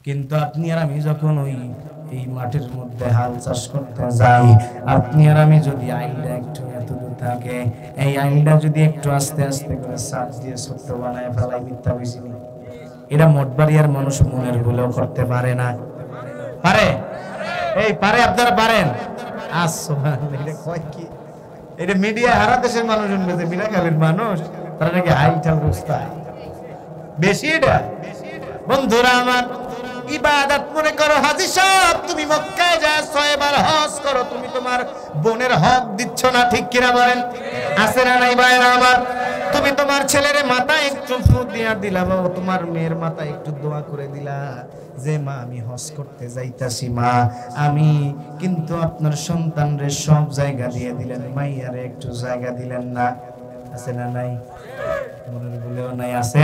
কিন্তু আপনি আর আমি যখন এই মাঠের মধ্যে হাল চাষ করতে যাই, আপনি আর আমি যদি আইলটা একটু এতদূর থাকে, এই আইলটা যদি একটু আস্তে আস্তে করে চাপ দিয়ে ছোট্ট বানায় ফেলাই, মিথ্যা বুঝিনি, এটা মঠবাড়িয়ার মানুষ মনের ভুলেও করতে পারে না। পারে? এই পারে, আপনারা পারেন? এটা কয় কি, এটা মিডিয়া হারা দেশের মানুষ শুনবে, মিরাকালের মানুষ তারা নাকি হাইটাল রুস্তায় বেশি। এটা বন্ধুরা আমার, ইবাদত মনে করো হাজী সাহেব, তুমি মক্কায় যা 6 বার হজ করো, তুমি তোমার বোনের হক দিচ্ছ না, ঠিক কিনা বলেন? আছে না নাই ভাইরা আমার? তুমি তোমার ছেলের মাথায় একটু ফুট দিয়া দিলা, বা তোমার মেয়ের মাথায় একটু দোয়া করে দিলা যে মা আমি হজ করতে যাইতাছি মা, আমি কিন্তু আপনার সন্তানরে সব জায়গা দিয়ে দিলেন, মাইয়ারে একটু জায়গা দিলেন না। আছে না নাই? মনের ভুলেও নাই, আছে।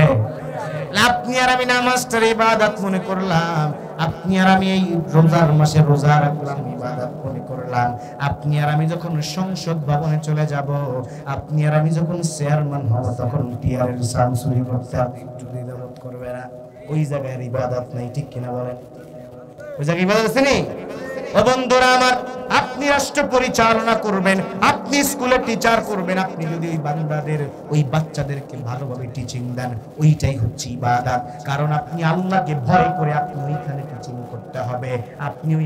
আপনি আর আমি নামাজটার ইবাদত মনে করলাম, আপনি আর আমি এই রোজার মাসে রোজা রাখলাম, ইবাদত মনে করলাম। আপনি আর আমি যখন সংসদ ভবনে চলে যাব, আপনি আর আমি যখন চেয়ারম্যান হব, তখন টিআরের সান চুরি করতে আপনি একটু দ্বিধাবোধ করবে না? ওই জায়গায় ইবাদত নাই, ঠিক কিনা বলেন? ওই জায়গায় ইবাদত আছে নি? ও বন্ধুরা আমার, আপনি রাষ্ট্র পরিচালনা করবেন, আপনি স্কুলে টিচার করবেন, আপনি যদি ওই বান্দাদের, ওই বাচ্চাদেরকে ভালোভাবে টিচিং দেন, ওইটাই হচ্ছে ইবাদত। কারণ আপনি আল্লাহকে ভয় করে আপনি ওইখানে টিচিং করতে হবে। আপনি ওই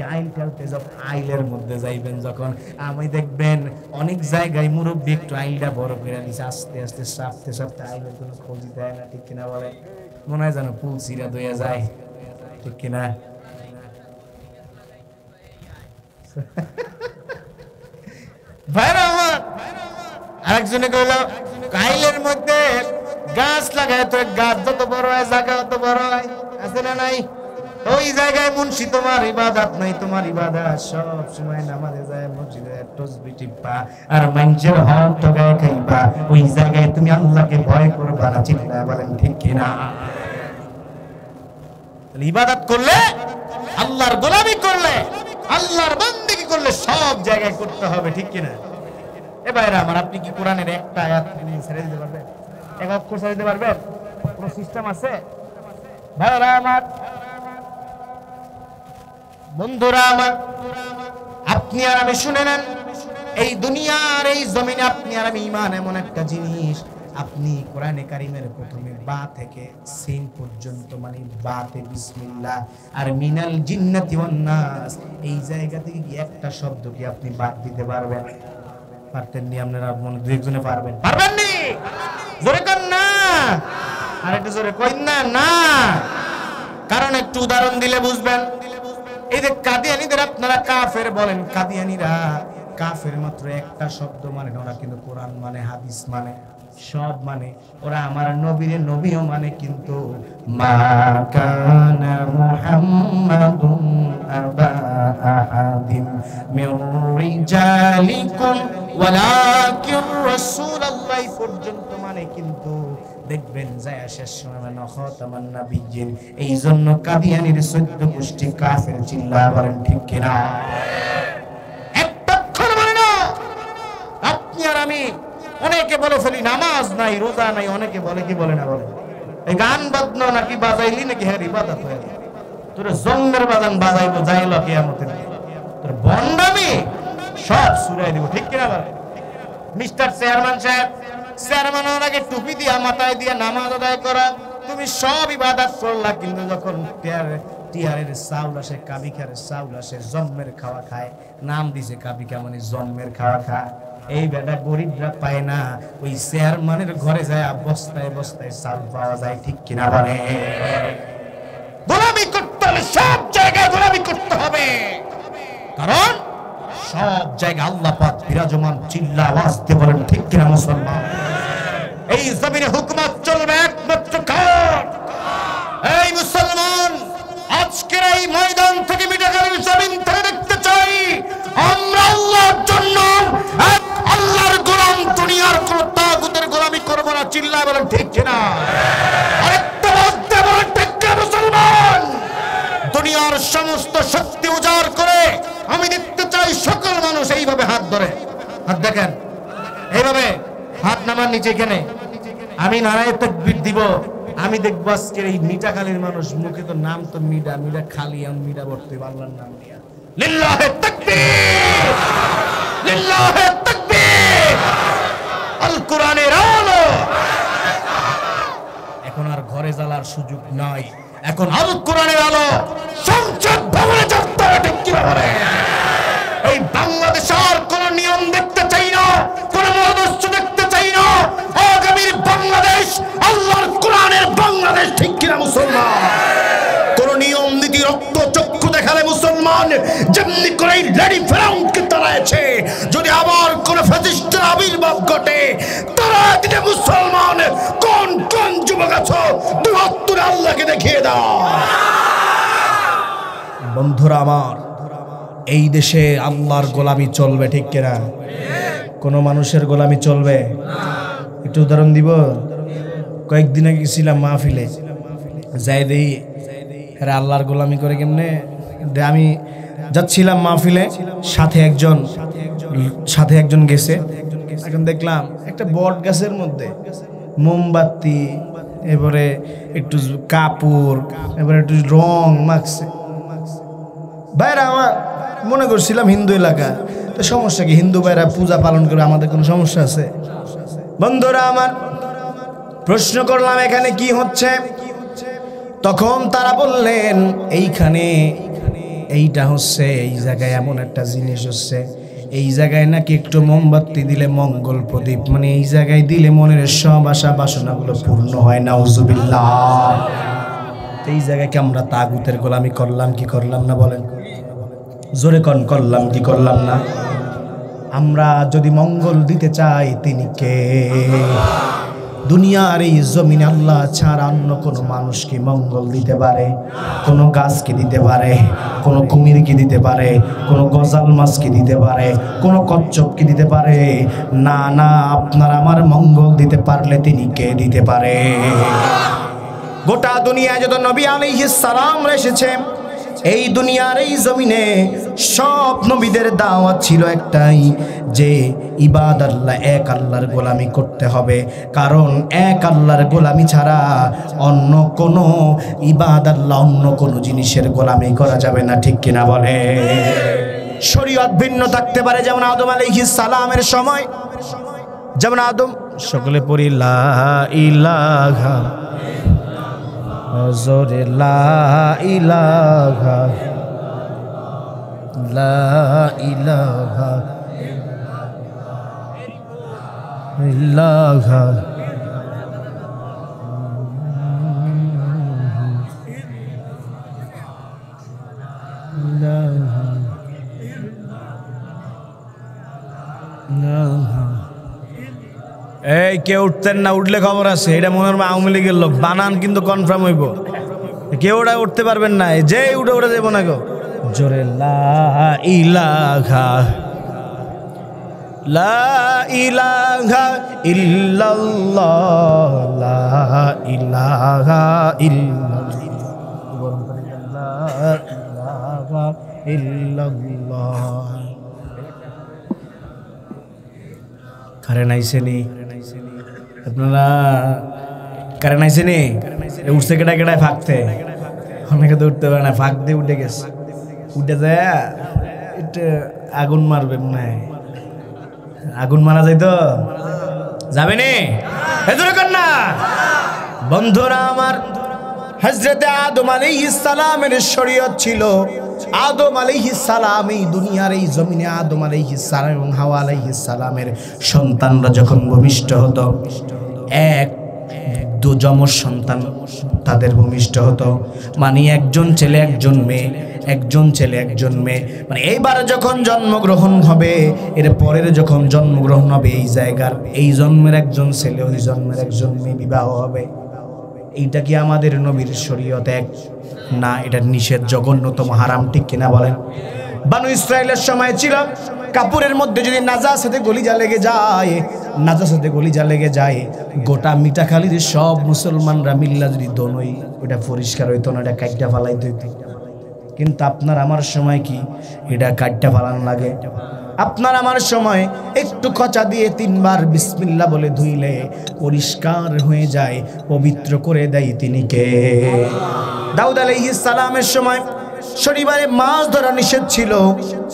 আইলের মধ্যে যাইবেন যখন, আমি দেখবেন অনেক জায়গায় মুরব্বী একটু আইলটা বড় করে দিচ্ছে, আস্তে আস্তে সাপতে সাপতে আইলের কোনো খোঁজ দেয় না, ঠিক কিনা বলে? মনে হয় যেন পুল সিরা দইয়া যায়, ঠিক কিনা? ভাইরা আমার, আরেকজনে কইল কাইলের মধ্যে গাছ লাগায়, তো গাছ যত বড় হয় জায়গা তত বড় হয়। আছে না নাই? ওই জায়গায় মুন্সি তোমার ইবাদত নাই, তোমার ইবাদত সব সময় নামাজে যায়, মসজিদে তাসবিহ টিপা আর মানুষের হক ঠকায় খাইবা। ওই জায়গায় তুমি আল্লাহকে ভয় করবা না, চিল্লায় বলেন ঠিক কিনা? ইবাদত করলে, আল্লাহর গোলামি করলে, আল্লাহর বান্দেগি করলে সব জায়গায় করতে হবে, ঠিক কিনা? এ ভাইরা আমার, আপনি কি কোরআনের একটা আয়াত ছেড়ে দিতে পারবেন? এক অক্ষর ছেড়ে দিতে পারবেন? কোনো সিস্টেম আছে? ভাইরা আমার, বন্ধুরা আমার, আপনি আর আমি শুনে নেন, এই দুনিয়ার এই জমিনে আপনি আর আমি ঈমান এমন একটা জিনিস, আপনি কোরআনে কারিমের প্রথমে বা থেকে সিন পর্যন্ত, মানে বাতে বিসমিল্লাহ আর মিনাল জিন্নাতি ওয়ান নাস, এই জায়গা থেকে কি একটা শব্দ কি আপনি বাদ দিতে পারবেন? পারতেন নি? আপনারা মনে দুই একজনে পারবেন? পারবেন নি? জোরে কর না, আর একটু জোরে কইন না। না, কারণ একটু উদাহরণ দিলে বুঝবেন। এই যে কাদিয়ানীদের আপনারা কাফের বলেন, কাদিয়ানীরা কাফের মাত্র একটা শব্দ মানে না, ওরা কিন্তু কোরআন মানে, হাদিস মানে, সব মানে। ওরা আমার নবীরে নবীও মানে, কিন্তু মা কানা মুহাম্মাদুন আবা আহাদিম মির রিজালিকুম ওয়ালাকিন রাসূলুল্লাহ পর্যন্ত মানে, কিন্তু দেখবেন যায় শেষ সময় মানে খাতামান নবিয়্যিন। এই জন্য কাদিয়ানীর 14 গোষ্ঠী কাফের, চিল্লা বলেন ঠিক কিনা? একটা অক্ষর মানে না। আপনি আর আমি অনেকে বলে ফেলি নামাজ নাই, রোজা নাই, অনেকে বলে কি বলে না বলে, এই গান বাজনা নাকি বাজাইলি নাকি হ্যাঁ ইবাদত হয়ে গেল। তোর জঙ্গের বাজান বাজাইবো যাইল কিয়ামতের দিন, তোর বন্ডামি সব সুরাই দিব, ঠিক কিনা বলে? মিস্টার চেয়ারম্যান সাহেব, চেয়ারম্যান হওয়ার আগে টুপি দিয়া মাথায় দিয়া নামাজ আদায় করা, তুমি সব ইবাদত করলা, কিন্তু যখন টিয়ারের চাউল আসে, কাবিখারের চাউল আসে, জন্মের খাওয়া খায়, নাম দিছে কাবিকা মানে জন্মের খাওয়া খায়। এই বেটা গরিবরা পায় না, ওই চেয়ারম্যানের ঘরে যায় বস্তায় বস্তায় চাউল পাওয়া যায়, ঠিক কিনা বলে? গোলামি করতে হলে সব জায়গায় গোলামি করতে হবে, কারণ সব জায়গায় আল্লাহ পাক বিরাজমান, চিল্লা আওয়াজ দিয়ে বলেন ঠিক কিনা মুসলমান? এই জমিনে হুকুমত চলবে একমাত্র কার? এই মুসলমান, আজকের এই ময়দান থেকে মিঠাগাড়ির জমিন থেকে দেখতে চাই আমরা আল্লাহর জন্য এক আল্লাহর গোলাম, দুনিয়ার কোন তাগুতের গোলামি করব না, চিল্লা বলেন ঠিক কিনা? আরেকটা বলতে বলেন ঠিক কিনা মুসলমান? দুনিয়ার সমস্ত শক্তি উজাড় করে আমি দেখতে চাই সকল মানুষ এইভাবে হাত ধরে, হাত দেখেন এইভাবে, হাত নামান নিচে, এখানে আমি নারায়ে তাকবীর দিব, আমি দেখবো আজকের এই মিঠাখালীর মানুষ মুখে তো নাম তো মিডা মিডা খালি আমি মিডা বর্তী আল্লাহর নাম দিয়া লিল্লাহে তাকবীর লিল্লাহে তাকবীর আল কোরআনের আলো। এখন আর ঘরে জ্বালার সুযোগ নাই, এখন আল কোরআনের আলো সংসদ ভবনে জ্বলতে হবে। ঠিক কি বলে? এই বাংলাদেশে আর কোন নিয়ম দেখতে চাই না, কোন আদর্শ দেখতে চাই না। আগামীর বাংলাদেশ আল্লাহর কোরআনের বাংলাদেশ। ঠিক কিনা মুসলমান? কোন নিয়ম নীতি রক্ত চক্ষু দেখালে মুসলমান যেমনি করে লেডি ফেরাউনকে তাড়াইছে, যদি আবার কোন ফ্যাসিস্টের আবির্ভাব ঘটে তারা দিতে মুসলমান কোন কোন যুবক আছো দুই হাত তুলে আল্লাহকে দেখিয়ে দাও। বন্ধুরা আমার, এই দেশে আল্লাহর গোলামি চলবে। ঠিক কিনা? কোন মানুষের গোলামি চলবে? একটু উদাহরণ দিব। কয়েকদিন আগে গেছিলাম মাহফিলে, যাই দেই এরা আল্লাহর গোলামি করে কেমনে। আমি যাচ্ছিলাম মাহফিলে, সাথে একজন গেছে। এখন দেখলাম একটা বট গাছের মধ্যে মোমবাতি, এবারে একটু কাপড়, এবারে একটু রং মাখছে। ভাইরা আমার মনে করছিলাম হিন্দু এলাকা, তো সমস্যা কি? হিন্দু ভাইরা পূজা পালন করে, আমাদের কোনো সমস্যা আছে? বন্ধুরা আমার, প্রশ্ন করলাম এখানে কি হচ্ছে? তখন তারা বললেন এইখানে এইটা হচ্ছে, এই জায়গায় এমন একটা জিনিস হচ্ছে, এই জায়গায় নাকি একটু মোমবাতি দিলে মঙ্গল প্রদীপ, মানে এই জায়গায় দিলে মনের সব আশা বাসনাগুলো পূর্ণ হয়। নাউজুবিল্লাহ। এই জায়গায় কি আমরা তাগুতের গোলামি করলাম কি করলাম না? বলেন জোরে কোন করলাম কি করলাম না? আমরা যদি মঙ্গল দিতে চাই, তিনি কে? দুনিয়ার এই জমিনে আল্লাহ ছাড়া অন্য কোনো মানুষ কি মঙ্গল দিতে পারে? কোনো গাছ কি দিতে পারে? কোনো কুমির কি দিতে পারে? কোনো গজাল মাছ কি দিতে পারে? কোনো কচ্ছপ কি দিতে পারে? না না, আপনার আমার মঙ্গল দিতে পারলে তিনি কে দিতে পারে? গোটা দুনিয়ায় যত নবী আলাইহিস সালাম এসেছে, এই দুনিয়ার এই জমিনে সব নবীদের দাওয়াত ছিল একটাই, যে ইবাদাল্লাহ, এক আল্লাহর গোলামি করতে হবে। কারণ এক আল্লাহর গোলামি ছাড়া অন্য কোনো ইবাদাল্লাহ, অন্য কোনো জিনিসের গোলামি করা যাবে না। ঠিক কিনা বলে? শরীয়ত ভিন্ন থাকতে পারে, যেমন আদম আলাইহিস সালামের সময়, যেমন আদম, সকলে পড়ি লা ইলাহা জোরে লা ইলাহা লা ইলাহা ইল্লাল্লাহ। এই কেউ উঠতেন না, উঠলে খবর আছে, এটা মনে হয় আওয়ামী লীগের লোক। বানান কিন্তু কনফার্ম হইব, কেউ ওটা উঠতে পারবেন না। যে উঠে উঠে দেবো না গো। জোরে লা ইলাহা লা ইলাহা ইল্লাল্লাহ লা ইলাহা ইল্লাল্লাহ। কারেন্ট আইছে নি? আপনারা কারেন্ট আইছে নি? উঠছে কেটা কেটায় ফাঁকতে, অনেকে তো উঠতে পারে না, ফাঁক দিয়ে উঠে গেছে। উঠে যায় এটা আগুন মারবে মনে হয়, আগুন মারা যায় তো যাবে নি? না বন্ধুরা আমার, হযরতে আদম আলাইহিস সালামের শরীয়ত ছিল। আদম আলাইহিস সালাম এই দুনিয়ার এই জমিনে, আদম আলাইহিস সালাম এবং হাওয়া আলাইহিস সালামের সন্তানরা যখন ভূমিষ্ঠ হতো, এক যমজ সন্তান তাদের ভূমিষ্ঠ হতো, মানে একজন ছেলে একজন মেয়ে, একজন ছেলে একজন মেয়ে। মানে এইবার যখন জন্মগ্রহণ হবে, এর পরের যখন জন্মগ্রহণ হবে, এই জায়গার এই জন্মের একজন ছেলে, ওই জন্মের একজন মেয়ে বিবাহ হবে। এইটা কি আমাদের নবীর শরীয়ত এক? না, এটা নিষেধ, জঘন্যতম হারাম। ঠিক কিনা বলেন? বানু ইসরাইলের সময় ছিল, কাপড়ের মধ্যে যদি নাজাসাতে গলিজা লেগে যায়, নাজাসাতে গলিজা লেগে যায়, গোটা মিঠাখালীর সব মুসলমানরা মিল্লা যদি দোনই, ওটা পরিষ্কার হইতো না, এটা কাইটটা ফালাইতে হইতো। কিন্তু আপনার আমার সময় কি এটা কাইটটা ফালানো লাগে? আপনার আমার সময় একটু খচা দিয়ে 3 বার বিসমিল্লাহ বলে ধুইলে পরিষ্কার হয়ে যায়, পবিত্র করে দেয় তিনি কে? দাউদ আলাইহিস সালামের সময় শনিবারে মাছ ধরা নিষেধ ছিল।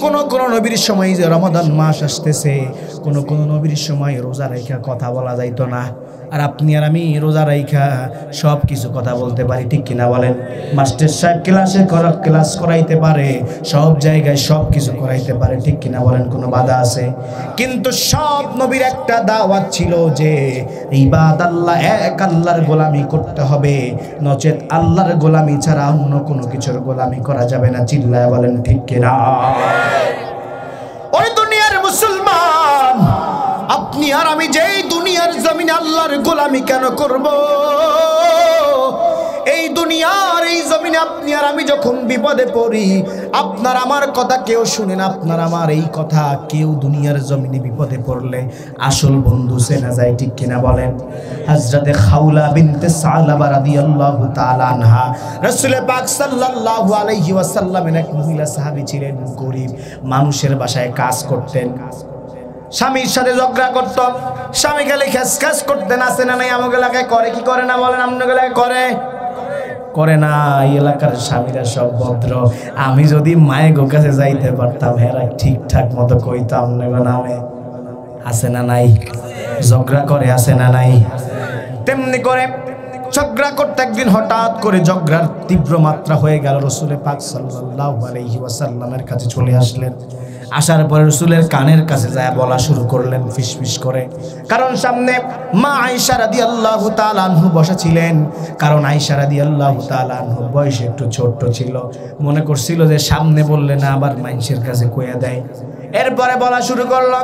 কোন কোন নবীর সময় যে রমাদান মাস আসতেছে, কোন কোন নবীর সময় রোজা রাখা কথা বলা যাইতো না। আর আপনি আর আমি রোজা রাখা সব কিছু কথা বলতে পারি, ঠিক কিনা বলেন? মাস্টার সাহেব ক্লাস করাইতে পারে, সব জায়গায় সব কিছু করাইতে পারে, ঠিক কিনা বলেন? কোনো বাধা আছে? কিন্তু সব নবীর একটা দাওয়াত ছিল যে ইবাদ আল্লাহ, এক আল্লাহর গোলামি করতে হবে, নচেত আল্লাহর গোলামি ছাড়া অন্য কোনো কিছুর গোলামি করা যাবে না। চিল্লায় বলেন ঠিক কিনা? ওই দুনিয়ার মুসলমান, আপনি আর আমি যেই দুনিয়ার জমিনে আল্লাহর গোলামি কেন করব? এই দুনিয়ার এই জমিনে আপনি আর আমি যখন বিপদে পড়ি, আপনার আমার কথা কেউ শুনে না, আপনার আমার এই কথা কেউ দুনিয়ার জমিনে বিপদে পড়লে আসল বন্ধু চেনা যায়, ঠিক কিনা বলেন? হযরতে খাউলা বিনতে সালাবা রাদিয়াল্লাহু তাআলা আনহা, রাসূল পাক সাল্লাল্লাহু আলাইহি ওয়াসাল্লামের এক মহিলা সাহাবী ছিলেন, গরীব মানুষের বাসায় কাজ করতেন, স্বামীর সাথে ঝগড়া করত, স্বামী গেলে খেস করতেন। আছে না নাই? আমাকে এলাকায় করে কি করে না বলেন? আপনাকে এলাকায় করে না? এই এলাকার স্বামীরা সব ভদ্র। আমি যদি মায়ের গো কাছে যাইতে পারতাম, হেরা ঠিকঠাক মতো কইতাম নামে। আছে না নাই? ঝগড়া করে, আছে না নাই? তেমনি করে ঝগড়া করতে একদিন হঠাৎ করে ঝগড়ার তীব্র মাত্রা হয়ে গেল। রাসূল পাক সাল্লাল্লাহু আলাইহি ওয়াসাল্লামের কাছে চলে আসলেন। আসার পরে রাসূলের কানের কাছে যায় বলা শুরু করলেন ফিসফিস করে। কারণ সামনে মা আয়েশা রাদিয়াল্লাহু তাআলা আনহু বসা ছিলেন। কারণ আয়েশা রাদিয়াল্লাহু তাআলা আনহু বয়সে একটু ছোট ছিল, মনে করছিল যে সামনে বললে না আবার মানুষের কাছে কইয়া দেয়। এরপরে বলা শুরু করলো।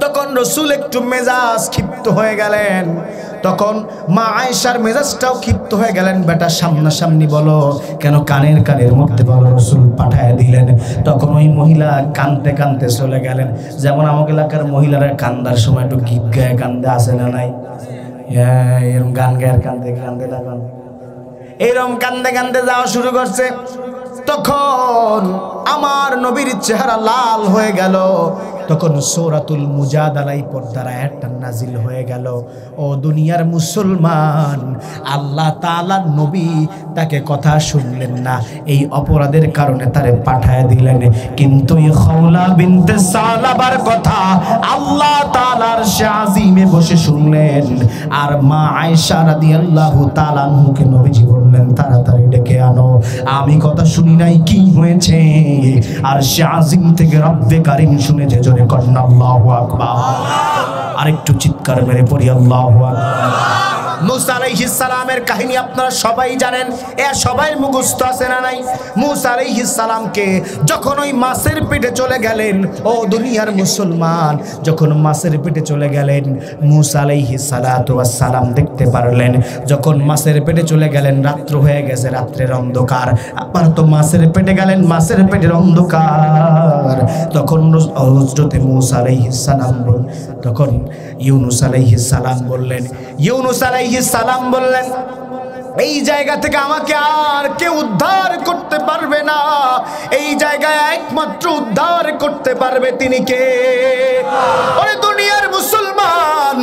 তখন রাসূল একটু মেজাজ ক্ষিপ্ত হয়ে গেলেন। তখন মা আয়েশার মেজাজটাও ক্ষিপ্ত হয়ে গেলেন, বেটা সামনাসামনি বলো কেন, কানের মধ্যে বলো। রাসূল পাঠায় দিলেন। তখন ওই মহিলা কানতে কানতে চলে গেলেন। যেমন আমাদের এলাকার মহিলারা কান্দার সময় একটু গীত গায়ে কান্দে, আসে না নাই? এরকম গান গায়ে কান্দে না, এরকম কান্দে কান্দে যাওয়া শুরু করছে। তখন আমার নবীর চেহারা লাল হয়ে গেল। তখন সূরাতুল মুজাদালা পর্দার আয়াতটা নাজিল হয়ে গেল। ও দুনিয়ার মুসলমান, আল্লাহ তাআলার নবী তাকে কথা শুনলেন না, এই অপরাধের কারণে তারে পাঠায় দিলেন। কিন্তু এই খাওলা বিনতে সালাবার কথা আল্লাহ তাআলার শাজিমে বসে শুনলেন। আর মা আয়েশা রাদিয়াল্লাহু তাআলা আনহুকে নবীজি বললেন, তাড়াতাড়ি ডেকে আনো, আমি কথা শুনি নাই, কি হয়েছে? আর শাজিম থেকে রব্বে কারীম শুনেছে। জোরে কন্না আল্লাহু আকবার। আরেকটু চিৎকার মেরে পড়ি আল্লাহু আকবার। মুসা আলাইহিস সালামের কাহিনী আপনারা সবাই জানেন, এ সবাই মুখস্থ আছে না নাই? মুসা আলাইহিস সালামকে যখন ওই মাছের পেটে চলে গেলেন, ও দুনিয়ার মুসলমান, যখন মাছের পেটে চলে গেলেন, মুসা আলাইহিস সালাতু ওয়াস সালাম দেখতে পারলেন যখন মাছের পেটে চলে গেলেন রাত্র হয়ে গেছে, রাত্রের অন্ধকার। আবার তো মাছের পেটে গেলেন, মাছের পেটের অন্ধকার। তখন হযরতে মুসা আলাইহিস সালাম তখন ইউনুস আলাইহিস সালাম বললেন, ইউনুস আলাইহিস সালাম বললেন, এই জায়গা থেকে আমাকে আর কেউ উদ্ধার করতে পারবে না, এই জায়গায় একমাত্র উদ্ধার করতে পারবে তিনি কে? ওরে দুনিয়ার মুসলমান,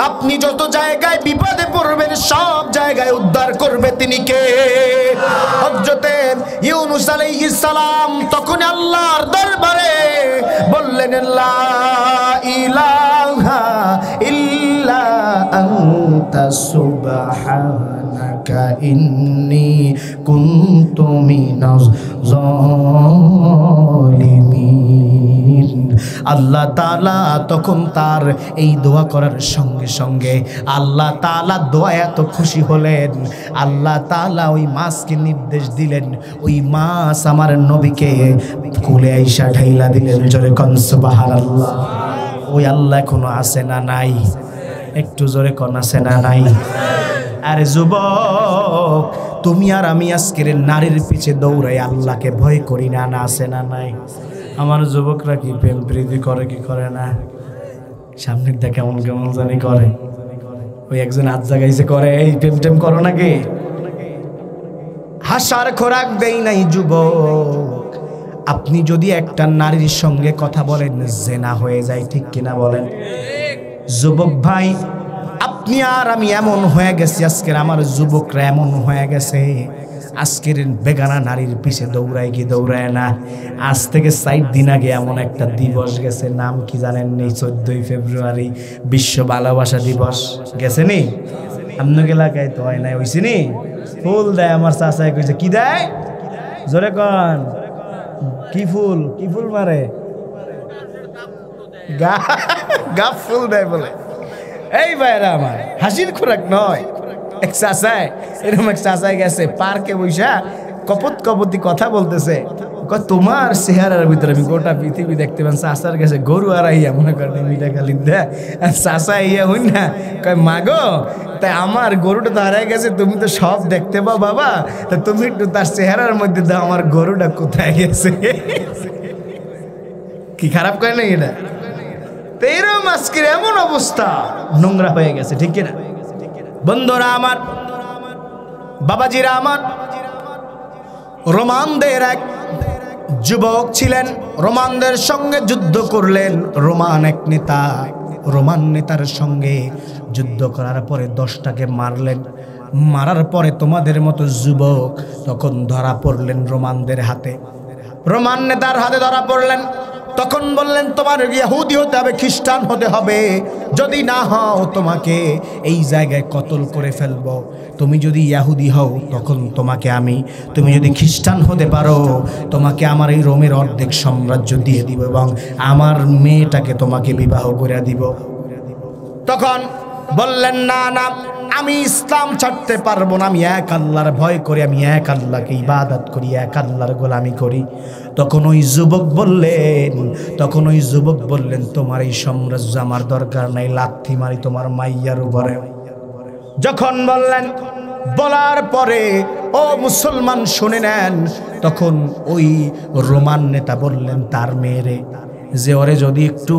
আপনি যত জায়গায় বিপদে পড়বেন সব জায়গায় উদ্ধার করবে তিনি কে? হযরতে ইউনুস আলাইহিস সালাম তখন আল্লাহর দরবারে বললেন, লা ইলাহা ইল্লা আনতা সুবহানাকা ইন্নী কুনতু মিনাজ জালিমিন। আল্লাহ তাআলা তখন তার এই দোয়া করার সঙ্গে সঙ্গে আল্লাহ তাআলা দোয়া এত খুশি হলেন, আল্লাহ তাআলা ওই মাছকে নির্দেশ দিলেন, ওই মাছ আমার নবীকে কুলে আইসা ঢাইলা দিলেন। জোরে কোন সুবহানাল্লাহ। ওই আল্লাহ এখনো আছে না নাই? একটু জোরে কোন আছে না নাই? আরে যুবক, তুমি আর আমি আজকের নারীর পিছে দৌড়াই আল্লাহকে ভয় করি না, না আছে না নাই? আমার যুবকরা কি প্রেম প্রীতি করে কি করে না? সামনের দিকে কেমন কেমন জানি করে। ওই একজন আজ জাগাইছে করে, এই প্রেম টেম করো নাকি? হাসার খোরাক দেই নাই যুবক, আপনি যদি একটা নারীর সঙ্গে কথা বলেন জেনা হয়ে যায়, ঠিক কিনা বলেন? যুবক ভাই, আপনি আর আমি এমন হয়ে গেছি, আজকের আমার যুবকরা এমন হয়ে গেছে, আজকের বেগানা নারীর পিছে দৌড়ায় কি দৌড়ায় না। আজ থেকে 4 দিন আগে এমন একটা দিবস গেছে, নাম কি জানেন? নেই, 14ই ফেব্রুয়ারি বিশ্ব ভালোবাসা দিবস গেছে নি? আপনার এলাকায় তো হয় নাই, হইছে নি? ফুল দেয় আমার চাচাই কইছে। কি দেয়? জোরে কন। কি ফুল? কি ফুল মারে? গাপ ফুল দেয় বলে। এই ভাইরা আমার, হাসির খোরাক নয়। এক চাচায়, এরকম এক চাচায় গেছে পার্কে বইসা কপত কপতি কথা বলতেছে, তোমার চেহারার ভিতরে আমি গোটা পৃথিবী দেখতে পান। চাচার গেছে গরু আড়াইয়া মনে করেন মিঠা খালি দেয়, আর চাচা ইয়া হই না কয় মাগো, তাই আমার গরুটা তো হারাই গেছে, তুমি তো সব দেখতে পাও বাবা, তা তুমি একটু তার চেহারার মধ্যে দাও আমার গরুটা কোথায় গেছে। কি খারাপ করে না এটা? তো এরকম আজকের এমন অবস্থা, নোংরা হয়ে গেছে, ঠিক কিনা? বন্ধুরা আমার, বাবাজিরা আমার, রোমানদের এক যুবক ছিলেন, রোমানদের সঙ্গে যুদ্ধ করলেন। রোমান এক নেতা, রোমান নেতার সঙ্গে যুদ্ধ করার পরে 10টাকে মারলেন। মারার পরে তোমাদের মতো যুবক তখন ধরা পড়লেন রোমানদের হাতে, রোমান নেতার হাতে ধরা পড়লেন। তখন বললেন তোমার ইহুদি হতে হবে, খ্রিস্টান হতে হবে, যদি না হও তোমাকে এই জায়গায় কতল করে ফেলবো। তুমি যদি ইহুদি হও তখন তোমাকে আমি, তুমি যদি খ্রিস্টান হতে পারো তোমাকে আমার এই রোমের অর্ধেক সাম্রাজ্য দিয়ে দিব এবং আমার মেয়েটাকে তোমাকে বিবাহ করে দিব। তখন বললেন না না, আমি ইসলাম ছাড়তে পারবো না, আমি এক আল্লাহর ভয় করি, আমি এক আল্লাহকে ইবাদত করি, এক আল্লাহর গোলামি করি। তখন ওই যুবক বললেন তোমার এই সাম্রাজ্য আমার দরকার নাই, লাথি মারি তোমার মাইয়ার উপরে। যখন বললেন, বলার পরে ও মুসলমান শুনে নেন, তখন ওই রোমান নেতা বললেন তার মেয়েরে যে ওরে যদি একটু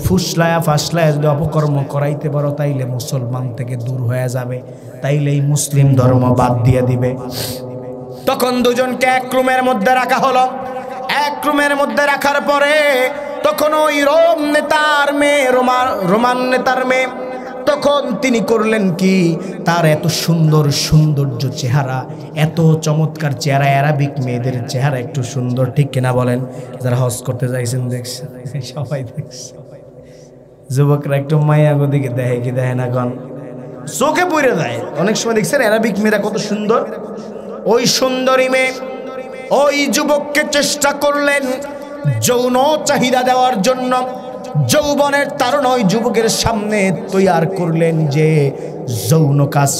ফুসলায়া ফাসলায়া যদি অপকর্ম করাইতে পারো তাইলে মুসলমান থেকে দূর হয়ে যাবে, তাইলে এই মুসলিম ধর্ম বাদ দিয়ে দিবে। তখন দুজনকে এক রুমের মধ্যে রাখা হলো। এক রুমের মধ্যে রাখার পরে তখন ওই রোমান নেতার মেয়ে তখন তিনি করলেন কি, তার এত সৌন্দর্য চেহারা, এত চমৎকার চেহারা, অ্যারাবিক মেয়েদের চেহারা একটু সুন্দর, ঠিক কিনা বলেন? যারা হজ করতে যাইছেন দেখছেন, সবাই দেখছে। যুবকরা একটু মায়া দিকে দেখে কি দেখে না, গন চোখে পড়ে যায়। অনেক সময় দেখছেন অ্যারাবিক মেয়েরা কত সুন্দর। ওই সুন্দরী মেয়ে ওই যুবককে চেষ্টা করলেন যৌন চাহিদা দেওয়ার জন্য। যৌবনের তারুণ ওই যুবকের সামনে তৈয়ার করলেন যে যৌন কাজ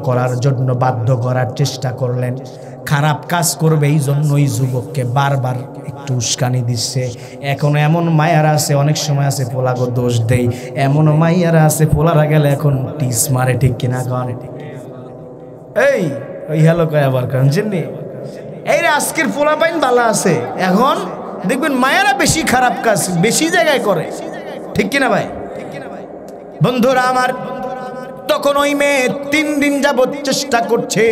করার জন্য বাধ্য করার চেষ্টা করলেন। খারাপ কাজ করবে এই জন্য ওই যুবককে বারবার একটু উস্কানি দিচ্ছে। এখনো এমন মায়ারা আছে, অনেক সময় আছে পোলাগো দোষ দেই, এমন মাইয়ারা আছে পোলারা গেলে এখন টিস মারে, ঠিক কিনা কন? এই ওই হ্যালো কয় আবার কারণ চিনি এই আজকের পোলা পাইন বালা আছে, এখন দেখবেন মায়েরা বেশি খারাপ কাজ বেশি জায়গায় করে, ঠিক কিনা ভাই? বন্ধুরা আমার, তখন ওই মেয়ে 3 দিন যাবৎ চেষ্টা করছে।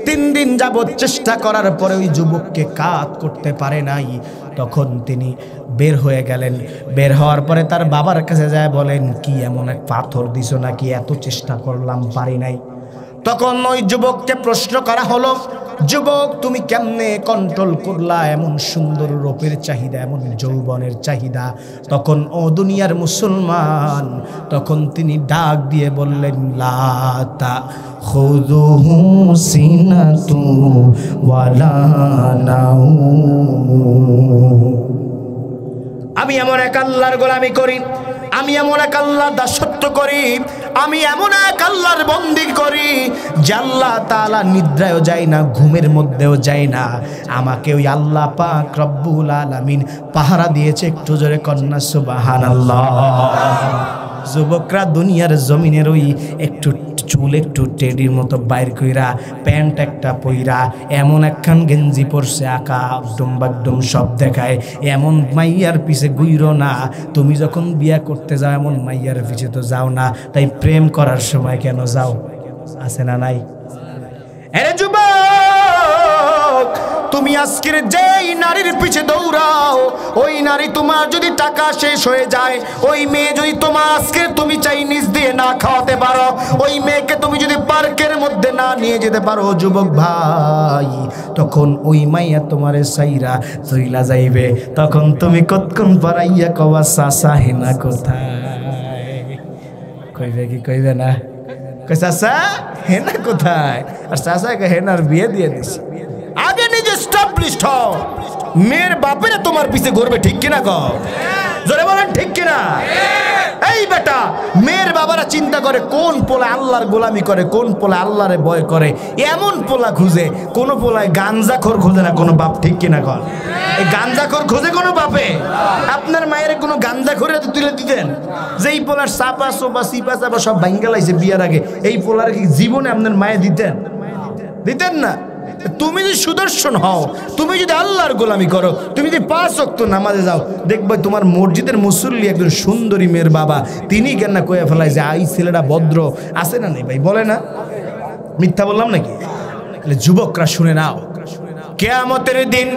3 দিন যাবৎ চেষ্টা করার পরে ওই যুবককে কাজ করতে পারে নাই। তখন তিনি বের হয়ে গেলেন। বের হওয়ার পরে তার বাবার কাছে যায় বলেন, কি এমন এক পাথর দিছো নাকি, এত চেষ্টা করলাম পারি নাই। তখন ওই যুবককে প্রশ্ন করা হলো, যুবক তুমি কেমনে কন্ট্রোল করলা এমন সুন্দর রূপের চাহিদা, এমন যৌবনের চাহিদা? তখন ও দুনিয়ার মুসলমান, তখন তিনি ডাক দিয়ে বললেন, লা তাখুযুহু সিনাতু ওয়ালা নাউম। আমি এমন এক আল্লাহর গোলামি করি, আমি এমন এক আল্লাহর দাসত্ব করি, আমি এমন এক আল্লাহর বন্দি করি যে আল্লাহ তাআলা নিদ্রায়ও যায় না, ঘুমের মধ্যেও যায় না। আমাকে ওই আল্লাহ পাক রব্বুল আলামিন পাহারা দিয়েছে। একটু জোরে কন্যা সুবহানাল্লাহ। যুবকরা দুনিয়ার জমিনের ওই একটু চুল একটু টেডির মতো বাইর কইরা, প্যান্ট একটা পইরা, এমন একখান গেঞ্জি পরছে আকা ডুম্বাকডুম সব দেখায়, এমন মাইয়ার পিছে গুইরো না। তুমি যখন বিয়া করতে যাও এমন মাইয়ার পিছে তো যাও না, তাই প্রেম করার সময় কেন যাও? আছে না নাই? আরে যুবক, তুমি আজকের যেই নারীর পিছে দৌড়াও, ওই নারী তোমার যদি টাকা শেষ হয়ে যায়, ওই মেয়ে যদি তোমার আজকে তুমি চাইনিজ দিয়ে না খাওয়াতে পারো, ওই মেয়েকে তুমি যদি পার্কের মধ্যে না নিয়ে যেতে পারো যুবক ভাই, তখন ওই মাইয়া তোমারে সাইরা চইলা যাইবে। তখন তুমি কতক্ষণ পরাইয়া কবা চাচা হেনা কোথায়? কইবে কি কইবে না? কই চাচা হেনা কোথায়? আর চাচাকে হেনার বিয়ে দিয়ে দিছি। আগে নিজে এস্টাবলিশড হও, মেয়ের বাপেরা তোমার পিছে ঘুরবে, ঠিক কিনা কও? জোরে বলেন ঠিক কিনা? এই বেটা, মেয়ের বাবারা চিন্তা করে কোন পোলা আল্লাহর গোলামি করে, কোন পোলা আল্লাহরে ভয় করে, এমন পোলা খুঁজে। কোন পোলায় গাঞ্জাখোর খুঁজে না কোনো বাপ, ঠিক কিনা কন? এই গাঞ্জাখোর খুঁজে কোনো বাপে? আপনার মায়ের কোনো গাঞ্জাখোরে তুলে দিতেন? যে এই পোলার সাপা সোপা সিপা চাপা সব ভাঙ্গা লাইছে বিয়ার আগে, এই পোলার কি জীবনে আপনার মায়ে দিতেন? দিতেন না। তুমি যদি সুদর্শন হও, তুমি যদি আল্লাহর গোলামি করো, তুমি যদি 5 ওয়াক্ত নামাজে যাও, দেখবে তোমার মসজিদের মুসল্লি একজন সুন্দরী মেয়ের বাবা, তিনি কেন না কয়ে ফেলায় যে এই ছেলেটা ভদ্র আছে না নেই? ভাই বলে না? মিথ্যা বললাম নাকি? যুবকরা শুনে নাও, কিয়ামতের দিন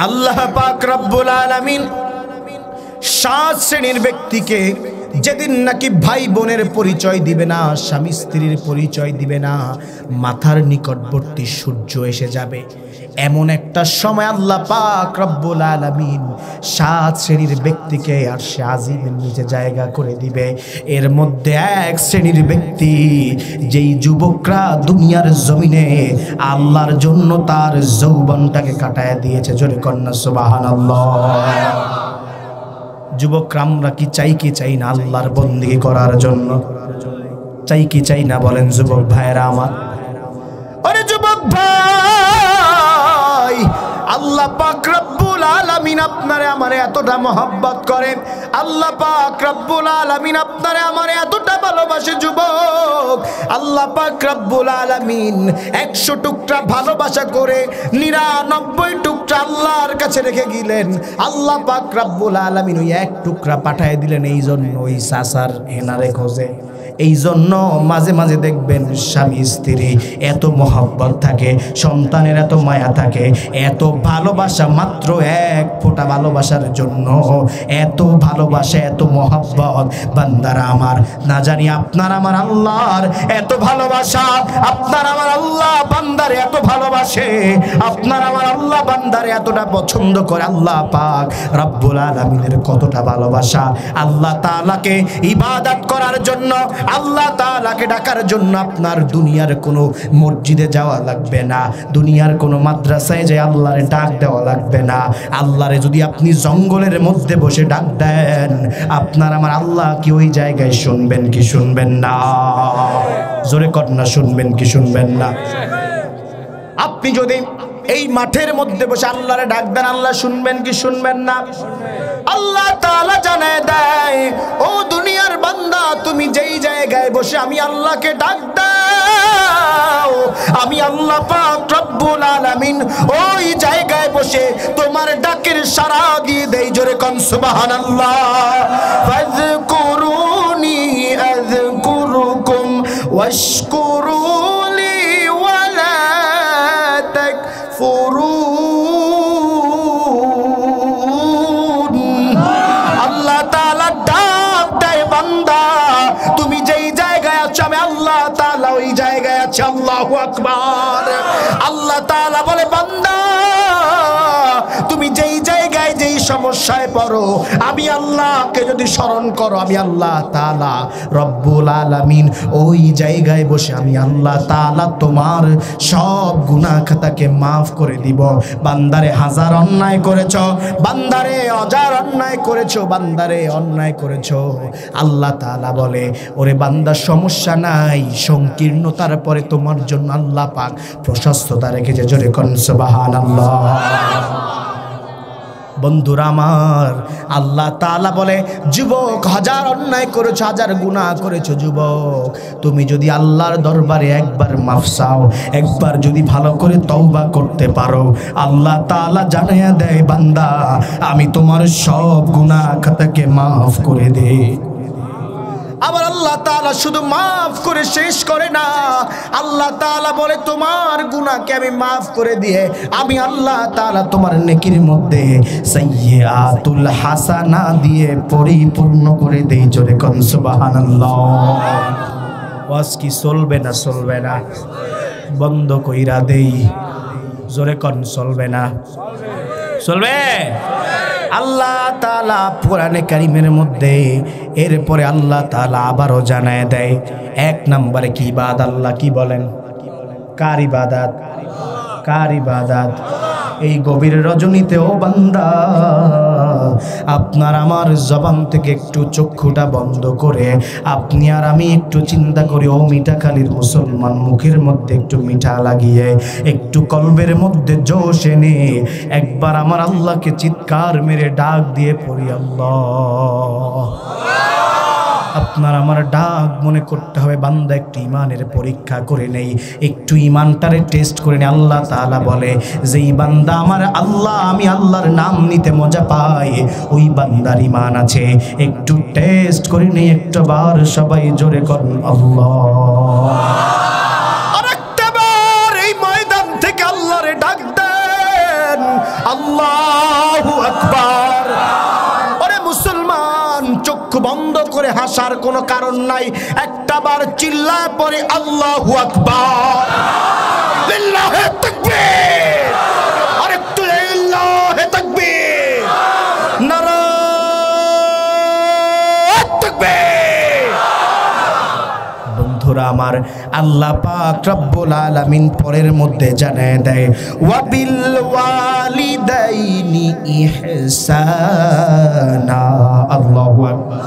আল্লাহ পাক রব্বুল আলামিন 7 শ্রেণীর ব্যক্তিকে, যেদিন নাকি ভাই বোনের পরিচয় দিবে না, স্বামী স্ত্রীর পরিচয় দিবে না, মাথার নিকটবর্তী সূর্য এসে যাবে, এমন একটা সময় আল্লাহ পাক রব্বুল আলামিন 7 শ্রেণীর ব্যক্তিকে আরশে আজিমের নিচে জায়গা করে দিবে। এর মধ্যে 1 শ্রেণীর ব্যক্তি, যেই যুবকরা দুনিয়ার জমিনে আল্লাহর জন্য তার যৌবনটাকে কাটায় দিয়েছে। জোরে কন্যা সুবহানাল্লাহ। যুবকরা আমরা কি চাই কি চাই না আল্লাহর বন্দেগী করার জন্য? চাই কি চাই না বলেন যুবক ভাইরা আমার? আরে যুবক ভাই, আল্লাহ পাক রব্বুল আলামিন আপনারে আমারে এতটা মহব্বত করেন, আল্লাহ পাক রব্বুল আলামিন আপনারে আমারে এতটা ভালোবাসে যুবক। আল্লাহ পাক রব্বুল আলামিন 100 টুকরা ভালোবাসা করে 99 টুকরা আল্লাহর কাছে রেখে গেলেন। আল্লাহ পাক রব্বুল আলামিন ওই 1 টুকরা পাঠিয়ে দিলেন এই জন্য ওই চাচার হেনারে খোঁজে। এই জন্য মাঝে মাঝে দেখবেন স্বামী স্ত্রী এত মহব্বত থাকে, সন্তানের এত মায়া থাকে, এত ভালোবাসা, মাত্র 1 ফোঁটা ভালোবাসার জন্য এত ভালোবাসা, এত মহব্বত। বান্দারা আমার, না জানি আপনার আমার আল্লাহর এত ভালোবাসা, আপনার আমার আল্লাহ বান্দারে এত ভালোবাসে, আপনার আমার আল্লাহ বান্দারে এতটা পছন্দ করে। আল্লাহ পাক রব্বুল আলামিনের কতটা ভালোবাসা। আল্লাহ তাআলাকে ইবাদত করার জন্য, আল্লাহ তাআলাকে ডাকার জন্য আপনার দুনিয়ার কোনো মসজিদে যাওয়া লাগবে না, দুনিয়ার কোনো মাদ্রাসায় যে আল্লাহরে ডাক দেওয়া লাগবে না। আল্লাহরে যদি আপনি জঙ্গলের মধ্যে বসে ডাক দেন, আপনার আমার আল্লাহ কি ওই জায়গায় শুনবেন কি শুনবেন না? জোরে কন্যা শুনবেন কি শুনবেন না? আপনি যদি এই মাঠের মধ্যে বসে আল্লাহরে ডাক দেন, আল্লাহ শুনবেন কি শুনবেন না? আল্লাহ তাআলা জানায় দেয়, ও দুনিয়ার বান্দা, তুমি যেই জায়গায় বসে আমি আল্লাহকে ডাক দাও, আমি আল্লাহ পাক রব্বুল আলামিন ওই জায়গায় বসে তোমার ডাকের সাড়া দিয়ে দেই। জোরে কোন সুবহানাল্লাহ। ফাযকুরুনি আযকুরুকুম ওয়াশকুরুলি ওয়ালা তাকফুরুন। আল্লাহ তাআলা ডাক দেয়, বান্দা তুমি যেই জায়গায় আছো আমি আল্লাহ তাআলা ওই জায়গায় আছি। আল্লাহু আকবার। আল্লাহ তাআলা বলে, বান্দা তুমি যেই জায়গায় যেই সমস্যায় পড়ো, আমি আল্লাহকে যদি স্মরণ করো, আমি আল্লাহ তাআলা রব্বুল আলামিন ওই জায়গায় বসে আমি আল্লাহ তাআলা তোমার সব গুনাহ খাতাকে মাফ করে দিব। বান্দারে হাজার অন্যায় করেছো, বান্দারে হাজার অন্যায় করেছো, বান্দারে অন্যায় করেছো, আল্লাহ তাআলা বলে, ওরে বান্দা সমস্যা নাই, সংকীর্ণতার পরে তোমার জন্য আল্লাহ পাক প্রশস্ততা রেখেছে। জোরে কোন সুবহানাল্লাহ। বন্ধুরা আমার, আল্লাহ তাআলা বলে, যুবক হাজার অন্যায় করেছো, হাজার গুনাহ করেছো, যুবক তুমি যদি আল্লাহর দরবারে একবার মাফ চাও, একবার যদি ভালো করে তওবা করতে পারো, আল্লাহ তাআলা জানাইয়া দেয়, বান্দা আমি তোমার সব গুনাহ খাতাকে মাফ করে দেই। আবার আল্লাহ তাআলা শুধু মাফ করে শেষ করে না, আল্লাহ তাআলা বলে তোমার গুনাহকে আমি মাফ করে দিয়ে আমি আল্লাহ তাআলা তোমার নেকির মধ্যে সাইয়্যাতুল হাসানা দিয়ে পরিপূর্ণ করে দেই। জোরে কোন সুবহানাল্লাহ। ওয়াজ কি চলবে না চলবে না? বন্ধ কইরা দেই। জোরে কোন চলবে না চলবে? আল্লাহ তাআলা কোরআনে কারীমের মধ্যে এরপরে আল্লাহ তাআলা আবারও জানায় দেয়, এক নম্বরে কি ইবাদত। আল্লাহ কি বলেন? কার ইবাদত? কার ইবাদত? এই গভীর রজনীতেও বান্দা আপনার আমার জবান থেকে একটু চক্ষুটা বন্ধ করে আপনি আর আমি একটু চিন্তা করি, ও মিঠাখালীর মুসলমান, মুখের মধ্যে একটু মিঠা লাগিয়ে একটু কলবের মধ্যে জোশ এনে একবার আমার আল্লাহকে চিৎকার মেরে ডাক দিয়ে পড়ি, আল্লাহ। আপনার আমার ডাক মনে করতে হবে, বান্দা একটু ইমানের পরীক্ষা করে নেই, একটু ইমানটারে টেস্ট করে নেই। আল্লাহ তাআলা বলে যেই বান্দা আমার আল্লাহ, আমি আল্লাহর নাম নিতে মজা পাই, ওই বান্দার ইমান আছে। একটু টেস্ট করে নেই, একটা বার সবাই জোরে করুন আল্লাহ। আরেকটা বার এই ময়দান থেকে আল্লাহরে ডাক দেন, আল্লাহু আকবার। ওরে মুসলমান, চক্ষু বন্ধ করে হাসার কোনো কারণ নাই, একটা বার চিল্লায় পড়ে আল্লাহু আকবার, লিল্লাহি তাকবীর, আরেকটু লিল্লাহি তাকবীর, নারায়ে তাকবীর। বন্ধুরা আমার, আল্লাহ পাক রব্বুল আলামিন পরের মধ্যে জানায় দেয়, ওয়া বিল ওয়ালিদাইনি ইহসানা। আল্লাহু আকবার।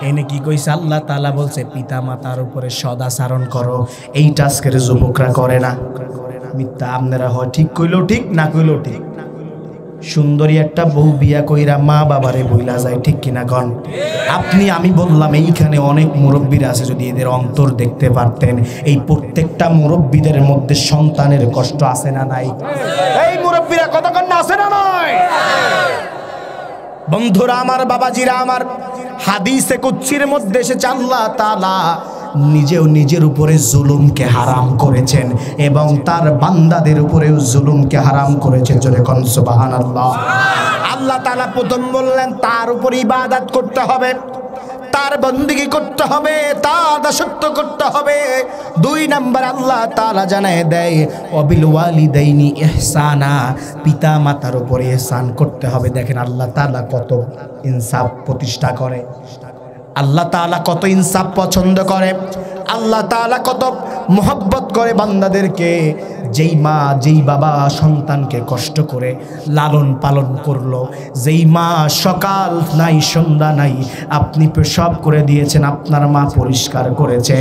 এনে কি কইছে? আল্লাহ তাআলা বলছে পিতা মাতার উপরে সদাচরণ করো। এইটা আজকের যুবকরা করে না। মিথ্যা আপনারা হয় ঠিক কইলো ঠিক, না কইলো ঠিক। সুন্দরী একটা বউ বিয়া কইরা মা বাবারে বইলা যায়, ঠিক কিনা কন? আপনি আমি বললাম, এইখানে অনেক মুরব্বীরা আছে, যদি এদের অন্তর দেখতে পারতেন, এই প্রত্যেকটা মুরব্বীদের মধ্যে সন্তানের কষ্ট আছে না নাই? এই মুরব্বীরা কতক্ষণ না আছে না নাই? বন্ধুরা আমার, বাবাজিরা আমার, হাদিসে কুদসির মধ্যে এসেছে আল্লাহ তাআলা নিজেও নিজের উপরে জুলুমকে হারাম করেছেন এবং তার বান্দাদের উপরেও জুলুমকে হারাম করেছেন। জোরে কোন সুবহানাল্লাহ। আল্লাহ তাআলা প্রথম বললেন তার উপর ইবাদত করতে হবে, তার বন্দেগী করতে হবে, তার দাসত্ব করতে হবে। দুই নাম্বার আল্লাহ তাআলা জানায় দেয়, ওয়াবিল ওয়ালিদাইনি ইহসানা, পিতা মাতার উপরে ইহসান করতে হবে। দেখেন আল্লাহ তাআলা কত ইনসাফ প্রতিষ্ঠা করে, আল্লাহ তাআলা কত ইনসাফ পছন্দ করে, আল্লাহ তাআলা কত মোহব্বত করে বান্দাদেরকে। যেই মা যেই বাবা সন্তানকে কষ্ট করে লালন পালন করলো, যেই মা সকাল নাই সন্ধ্যা নাই আপনি পেশাব করে দিয়েছেন, আপনার মা পরিষ্কার করেছে,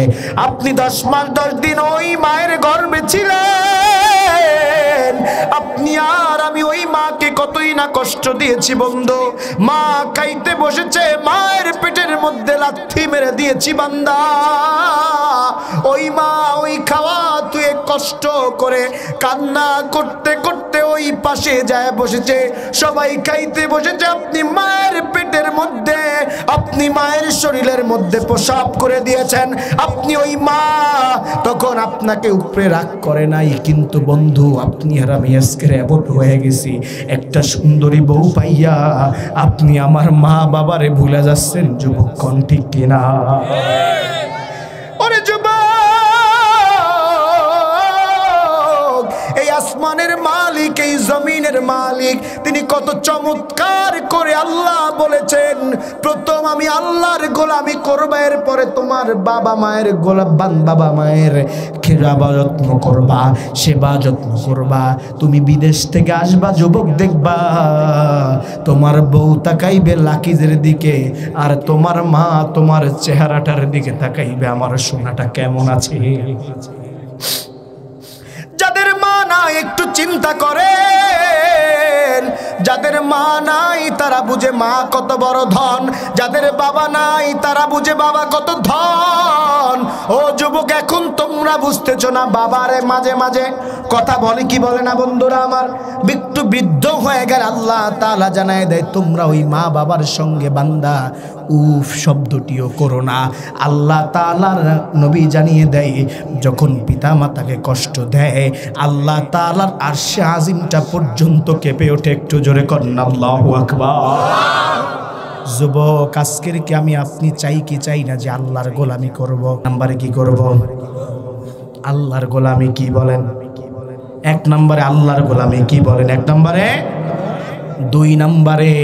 আপনি 10 মাস 10 দিন ওই মায়ের গর্ভে ছিলেন, আপনি আর আমি ওই মাকে কতই না কষ্ট দিয়েছি বন্ধু। মা খাইতে বসেছে, মায়ের পেটের মধ্যে লাথি মেরে দিয়েছি বান্দা। ওই মা ওই খাওয়া তুই কষ্ট করে কান্না করতে করতে ওই পাশে যায় বসেছে, সবাই খাইতে বসেছে, আপনি মায়ের পেটের মধ্যে, আপনি মায়ের শরীরের মধ্যে প্রসাব করে দিয়েছেন। আপনি ওই মা তখন আপনাকে উপরে রাগ করে নাই, কিন্তু বন্ধু আপনি আর আমি আজকে এমন হয়ে গেছি, একটা সুন্দরী বউ পাইয়া আপনি আমার মা বাবারে ভুলে যাচ্ছেন। যুবক কোন ঠিক কিনা? ওরে যুবক, এই আসমানের মালিক, এই জমিনের মালিক, তিনি কত চমৎকার করে আল্লাহ বলেছেন, প্রথম আমি আল্লাহর গোলামি করব, এরপরে তোমার বাবা মায়ের বাবা মায়ের সেবা যত্ন করবা, সেবা যত্ন করবা। তুমি বিদেশ থেকে আসবা যুবক, দেখবা তোমার বউ তাকাইবে লাকিজের দিকে, আর তোমার মা তোমার চেহারাটার দিকে তাকাইবে, আমার সোনাটা কেমন আছে। যাদের মা নাই একটু চিন্তা করেন, যাদের মা নাই তারা বুঝে মা কত বড় ধন, যাদের বাবা নাই তারা বুঝে বাবা কত ধন। ও যুবক, এখন তোমরা বুঝতেছো না, বাবারে মাঝে মাঝে কথা বলে কি বলে না বন্ধুরা আমার, একটু বৃদ্ধ হয়ে গেল আল্লাহ তাআলা জানায় দেয় তোমরা ওই মা বাবার সঙ্গে বান্দা উফ শব্দটিও করো না। আল্লাহ তাআলার নবী জানিয়ে দেয় যখন পিতা মাতাকে কষ্ট দেয় আল্লাহ তাআলার আরশে আজিমটা পর্যন্ত কেঁপে ওঠে। একটু জোরে করেন আল্লাহু আকবার। যুবক আজকের কি আমি আপনি চাই কি চাই না যে আল্লাহর গোলামি করব? নম্বরে কি করব? আল্লাহর গোলামি কি বলেন? এক নম্বরে আল্লাহর গোলামি কি বলেন? এক নম্বরে। দুই নম্বরে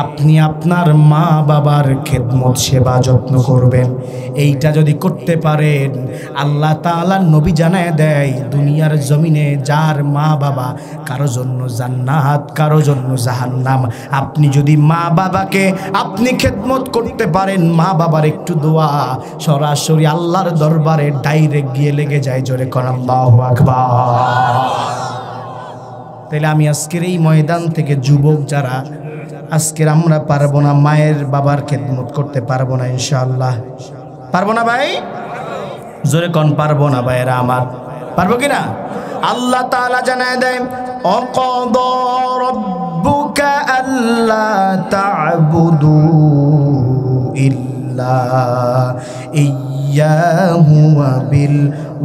আপনি আপনার মা বাবার খেদমত সেবা যত্ন করবেন। এইটা যদি করতে পারেন আল্লাহ তাআলার নবী জানায় দেয় দুনিয়ার জমিনে যার মা বাবা কারো জন্য জান্নাত কারো জন্য জাহান্নাম। আপনি যদি মা বাবাকে আপনি খেদমত করতে পারেন মা বাবার একটু দোয়া সরাসরি আল্লাহর দরবারে ডাইরেক্ট গিয়ে লেগে যায়। জোরে কোন আল্লাহু আকবার। তাহলে আমি আজকের এই ময়দান থেকে যুবক যারা আজকের আমরা পারবো না মায়ের বাবার খেদমত করতে পারবো না ইনশাআল্লাহ। পারবো না ভাই? জোরে কোন পারবো না ভাইরা আমার? পারবো কিনা? আল্লাহ তাআলা জানায় দেয় অকদা রাব্বুকা আল্লা তা'বুদু ইল্লা ইয়াহু ওয়া বিল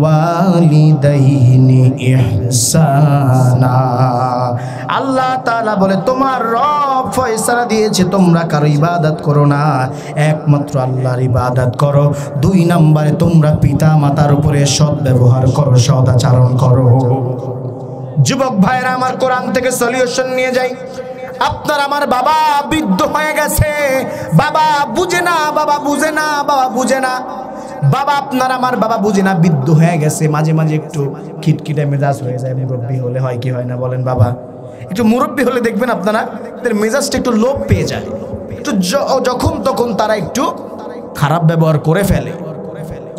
ওয়ালিদাইনি ইহসানা। আল্লাহ তাআলা বলে তোমার রব ফয়সালা দিয়েছে তোমরা কারো ইবাদত করো না, একমাত্র আল্লাহর ইবাদত করো। দুই নম্বরে তোমরা পিতা মাতার উপরে সৎ ব্যবহার করো, সৎ আচরণ করো। যুবক ভাইরা আমার কোরআন থেকে সলিউশন নিয়ে যাই। আপনার আমার বাবা বৃদ্ধ হয়ে গেছে, বাবা বুঝে না, বাবা বুঝে না, বাবা বুঝে না, বাবা আপনার আমার বাবা বুঝে না, বৃদ্ধ হয়ে গেছে। মাঝে মাঝে একটু খিটখিটে মেজাজ হয়ে যায়। মুরব্বী হলে হয় কি হয় না বলেন? বাবা একটু মুরব্বী হলে দেখবেন আপনারা তাদের মেজাজটা একটু লোপ পেয়ে যায়, একটু যখন তখন তারা একটু খারাপ ব্যবহার করে ফেলে।